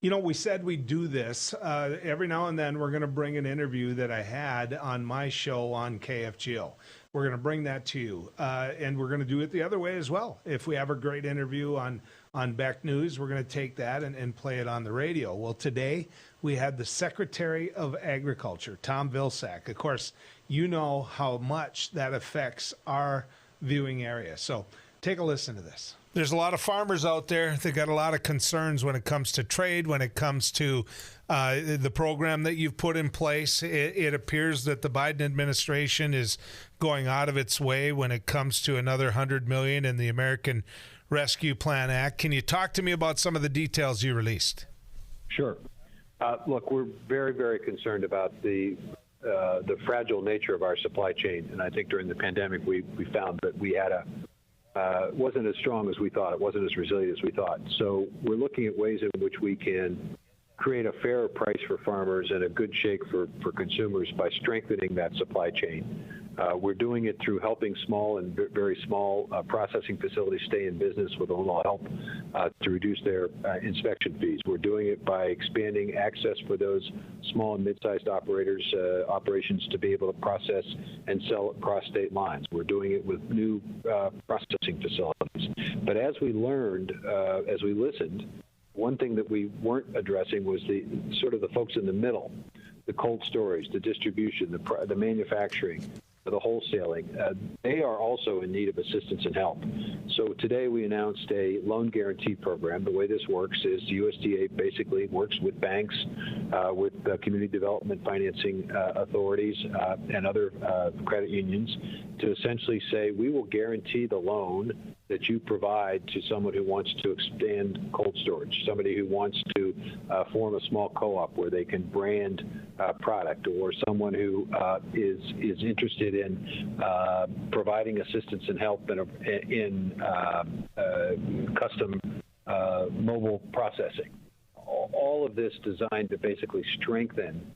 You know, we said we'd do this. Every now and then we're going to bring an interview that I had on my show on KFGO. We're going to bring that to you. And we're going to do it the other way as well. If we have a great interview on Beck News, we're going to take that and play it on the radio. Well, today we had the Secretary of Agriculture, Tom Vilsack. Of course, you know how much that affects our viewing area. So take a listen to this. There's a lot of farmers out there that got a lot of concerns when it comes to trade, when it comes to the program that you've put in place. It appears that the Biden administration is going out of its way when it comes to another $100 million in the American Rescue Plan Act. Can you talk to me about some of the details you released? Sure. Look, we're very, very concerned about the fragile nature of our supply chain, and I think during the pandemic we found that we had wasn't as strong as we thought. It wasn't as resilient as we thought. So we're looking at ways in which we can create a fairer price for farmers and a good shake for consumers by strengthening that supply chain. We're doing it through helping small and very small processing facilities stay in business with a little help to reduce their inspection fees. We're doing it by expanding access for those small and mid-sized operations to be able to process and sell across state lines. We're doing it with new processing facilities. But as we learned, as we listened, one thing that we weren't addressing was the folks in the middle, the cold storage, the distribution, the manufacturing, the wholesaling. They are also in need of assistance and help. So today we announced a loan guarantee program. The way this works is the USDA basically works with banks, with community development financing authorities and other credit unions to essentially say, we will guarantee the loan that you provide to someone who wants to expand cold storage, somebody who wants to form a small co-op where they can brand product, or someone who is interested in providing assistance and help in custom mobile processing. All of this designed to basically strengthen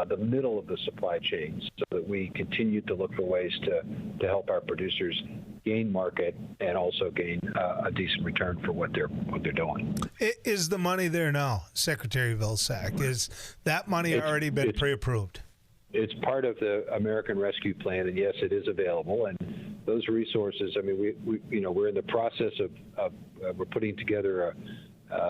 the middle of the supply chain so that we continue to look for ways to help our producers gain market and also gain a decent return for what they're doing. Is the money there now, Secretary Vilsack? Is that money already been pre-approved? It's part of the American Rescue Plan, and yes, it is available. And those resources, I mean, we're in the process of we're putting together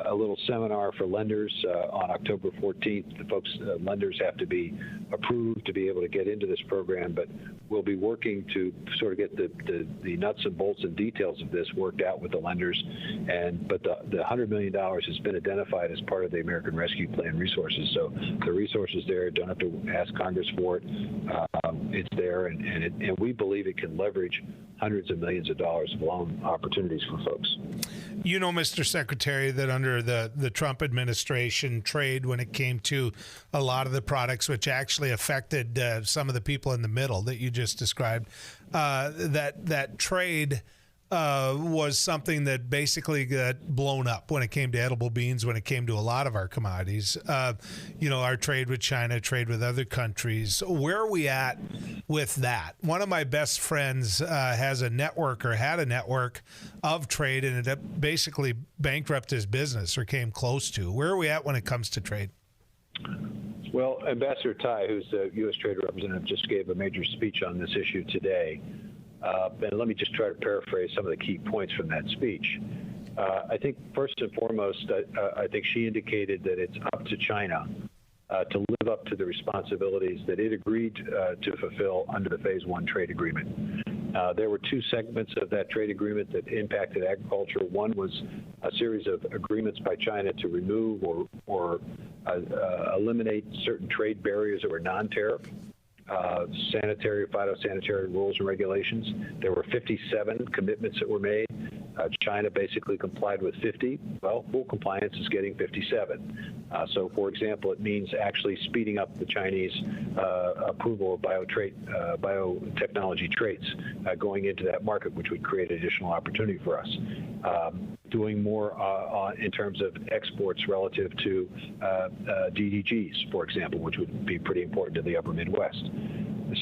a little seminar for lenders on October 14th. The lenders have to be approved to be able to get into this program, but we'll be working to sort of get the nuts and bolts and details of this worked out with the lenders. But the $100 million has been identified as part of the American Rescue Plan resources. So the resources there, don't have to ask Congress for it. It's there, and we believe it can leverage hundreds of millions of dollars of loan opportunities for folks. You know, Mr. Secretary, that under the Trump administration, trade, when it came to a lot of the products which actually affected some of the people in the middle that you just described, that trade was something that basically got blown up when it came to edible beans, when it came to a lot of our commodities. Our trade with China, trade with other countries. Where are we at with that? One of my best friends has a network, or had a network of trade, and it basically bankrupted his business, or came close to. Where are we at when it comes to trade? Well, Ambassador Tai, who's the U.S. Trade Representative, just gave a major speech on this issue today. And let me just try to paraphrase some of the key points from that speech. I think first and foremost, I think she indicated that it's up to China to live up to the responsibilities that it agreed to fulfill under the Phase 1 trade agreement. There were two segments of that trade agreement that impacted agriculture. One was a series of agreements by China to remove or eliminate certain trade barriers that were non-tariff. Sanitary, phytosanitary rules and regulations. There were 57 commitments that were made. China basically complied with 50. Well, full compliance is getting 57. So, for example, it means actually speeding up the Chinese approval of biotechnology traits going into that market, which would create additional opportunity for us. Doing more in terms of exports relative to DDGs, for example, which would be pretty important to the upper Midwest.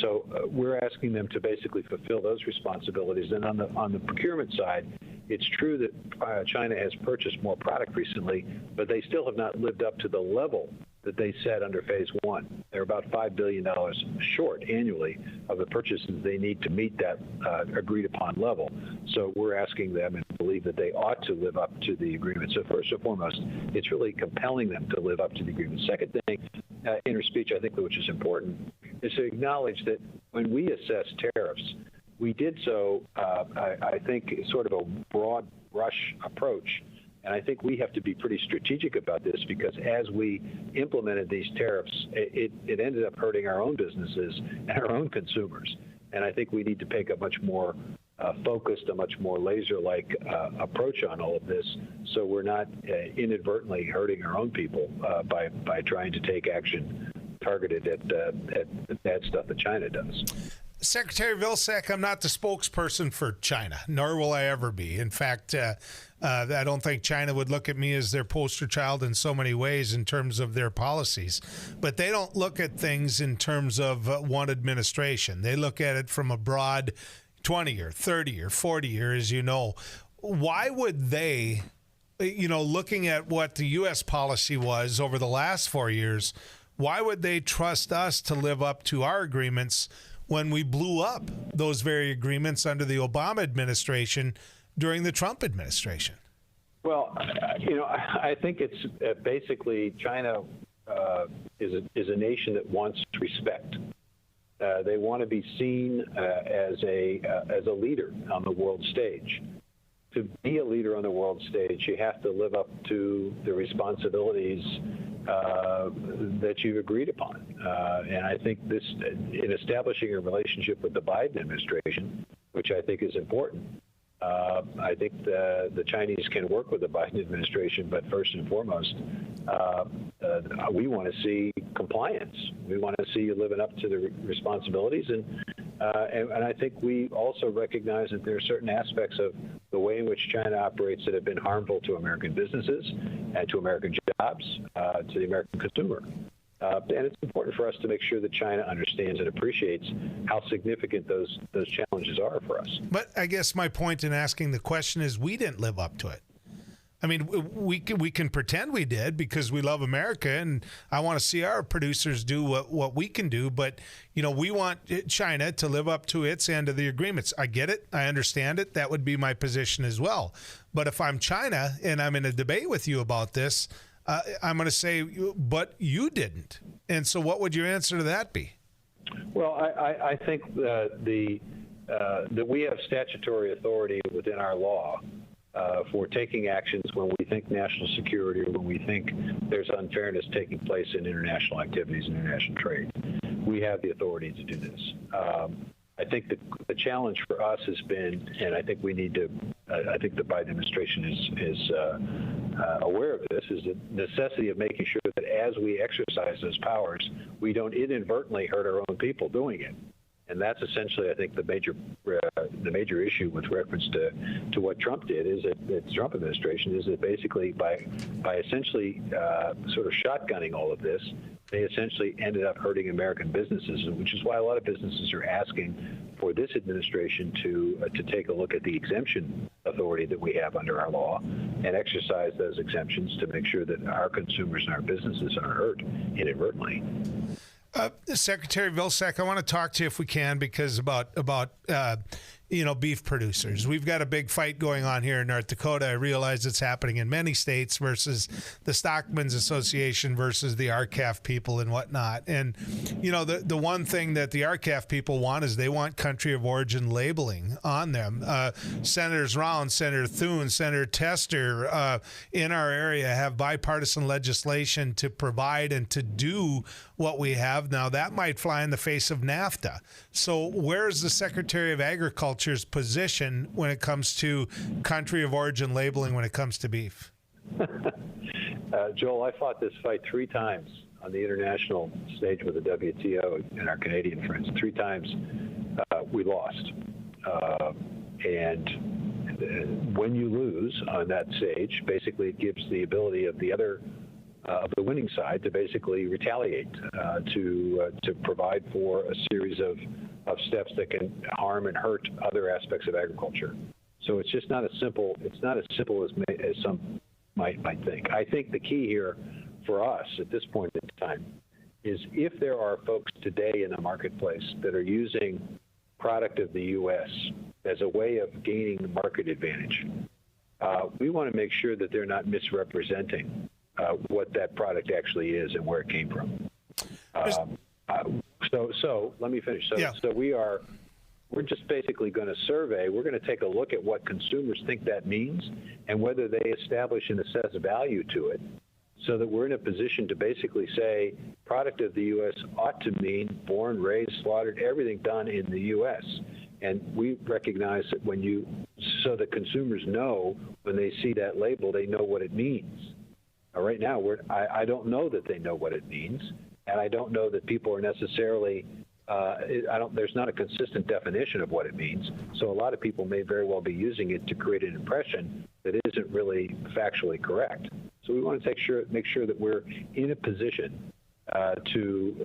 So we're asking them to basically fulfill those responsibilities. And on the procurement side, It's true that China has purchased more product recently, but they still have not lived up to the level that they set under phase one. They're about $5 billion short annually of the purchases they need to meet that agreed upon level. So we're asking them and believe that they ought to live up to the agreement. So first and foremost, it's really compelling them to live up to the agreement. Second thing, in her speech, I think, which is important, is to acknowledge that when we assess tariffs, we did so, I think, sort of a broad brush approach. And I think we have to be pretty strategic about this, because as we implemented these tariffs, it ended up hurting our own businesses and our own consumers. And I think we need to take a much more focused, a much more laser-like approach on all of this, so we're not inadvertently hurting our own people by trying to take action targeted at the bad stuff that China does. Secretary Vilsack, I'm not the spokesperson for China, nor will I ever be. In fact, I don't think China would look at me as their poster child in so many ways in terms of their policies. But they don't look at things in terms of one administration. They look at it from a broad 20-year, 30-year, 40-year, as you know. Why would they, looking at what the U.S. policy was over the last 4 years, why would they trust us to live up to our agreements when we blew up those very agreements under the Obama administration during the Trump administration? Well, I think it's basically China is a nation that wants respect. They want to be seen as a leader on the world stage. To be a leader on the world stage, you have to live up to the responsibilities that you've agreed upon. And I think this, in establishing a relationship with the Biden administration, which I think is important, I think the Chinese can work with the Biden administration, but first and foremost, we want to see compliance. We want to see you living up to the responsibilities, and I think we also recognize that there are certain aspects of the way in which China operates that have been harmful to American businesses and to American jobs, to the American consumer. And it's important for us to make sure that China understands and appreciates how significant those challenges are for us. But I guess my point in asking the question is we didn't live up to it. I mean, we can pretend we did because we love America, and I want to see our producers do what we can do. But, we want China to live up to its end of the agreements. I get it. I understand it. That would be my position as well. But if I'm China and I'm in a debate with you about this, I'm going to say, but you didn't. And so what would your answer to that be? Well, I think that we have statutory authority within our law for taking actions when we think national security or when we think there's unfairness taking place in international activities and international trade. We have the authority to do this. I think the challenge for us has been, and I think we need to, I think the Biden administration is aware of this, is the necessity of making sure that as we exercise those powers, we don't inadvertently hurt our own people doing it. And that's essentially, I think, the major issue with reference to what Trump did is that the Trump administration is that basically by essentially sort of shotgunning all of this, they essentially ended up hurting American businesses, which is why a lot of businesses are asking for this administration to take a look at the exemption authority that we have under our law and exercise those exemptions to make sure that our consumers and our businesses aren't hurt inadvertently. Secretary Vilsack, I want to talk to you if we can, because about beef producers. We've got a big fight going on here in North Dakota. I realize it's happening in many states versus the Stockmen's Association versus the RCAF people and whatnot. And, the one thing that the RCAF people want is they want country of origin labeling on them. Senators Round, Senator Thune, Senator Tester in our area have bipartisan legislation to provide and to do what we have. Now, that might fly in the face of NAFTA. So where's the Secretary of Agriculture's position when it comes to country of origin labeling when it comes to beef? Joel, I fought this fight 3 times on the international stage with the WTO and our Canadian friends. 3 times we lost. And when you lose on that stage, basically it gives the ability of the other of the winning side to basically retaliate, to provide for a series of steps that can harm and hurt other aspects of agriculture. So it's just not as simple. It's not as simple as some might think. I think the key here for us at this point in time is if there are folks today in the marketplace that are using product of the U.S. as a way of gaining the market advantage, we want to make sure that they're not misrepresenting what that product actually is and where it came from. So let me finish. So we're just basically going to survey. We're going to take a look at what consumers think that means and whether they establish and assess value to it, so that we're in a position to basically say product of the U.S. ought to mean born, raised, slaughtered, everything done in the U.S. And we recognize that so that consumers know when they see that label, they know what it means. Right now, I don't know that they know what it means, and I don't know that people are necessarily. There's not a consistent definition of what it means. So a lot of people may very well be using it to create an impression that isn't really factually correct. So we want to make sure that we're in a position to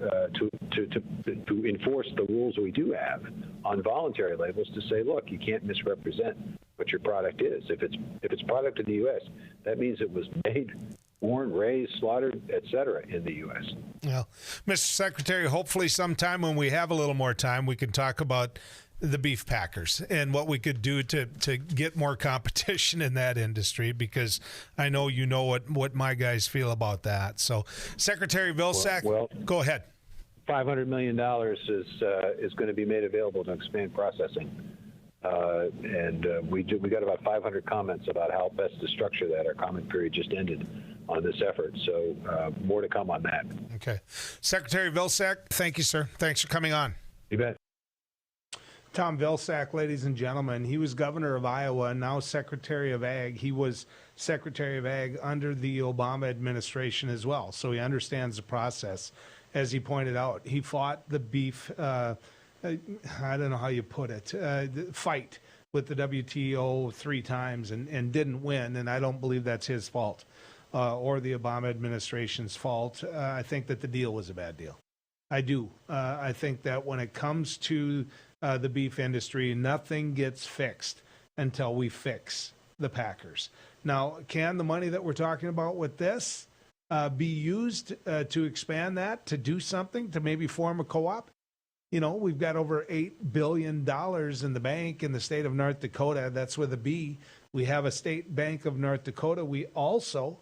enforce the rules we do have on voluntary labels to say, look, you can't misrepresent what your product is. If it's product in the U.S., that means it was made, born, raised, slaughtered, et cetera, in the U.S. Well, Mr. Secretary, hopefully sometime when we have a little more time, we can talk about the beef packers and what we could do to get more competition in that industry, because I know you know what my guys feel about that. So, Secretary Vilsack, go ahead. $500 million is going to be made available to expand processing. And we got about 500 comments about how best to structure that. Our comment period just ended on this effort, so more to come on that. Okay. Secretary Vilsack, thank you, sir. Thanks for coming on. You bet. Tom Vilsack, ladies and gentlemen, he was governor of Iowa and now Secretary of Ag. He was Secretary of Ag under the Obama administration as well, so he understands the process. As he pointed out, he fought the beef, I don't know how you put it, fight with the WTO 3 times and didn't win, and I don't believe that's his fault or the Obama administration's fault. I think that the deal was a bad deal. I do. I think that when it comes to the beef industry, nothing gets fixed until we fix the packers. Now, can the money that we're talking about with this be used to expand that, to do something, to maybe form a co-op? You know, we've got over $8 billion in the bank in the state of North Dakota. That's with a B. We have a state bank of North Dakota. We also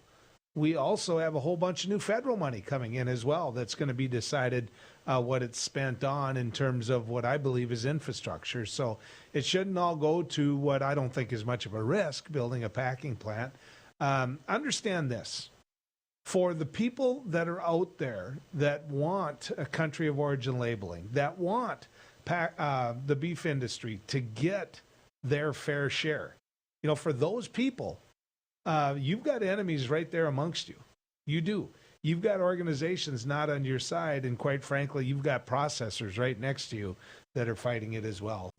have a whole bunch of new federal money coming in as well that's going to be decided what it's spent on in terms of what I believe is infrastructure. So it shouldn't all go to what I don't think is much of a risk, building a packing plant. Understand this. For the people that are out there that want a country of origin labeling, that want the beef industry to get their fair share, you know, for those people, you've got enemies right there amongst you. You do. You've got organizations not on your side, and quite frankly, you've got processors right next to you that are fighting it as well.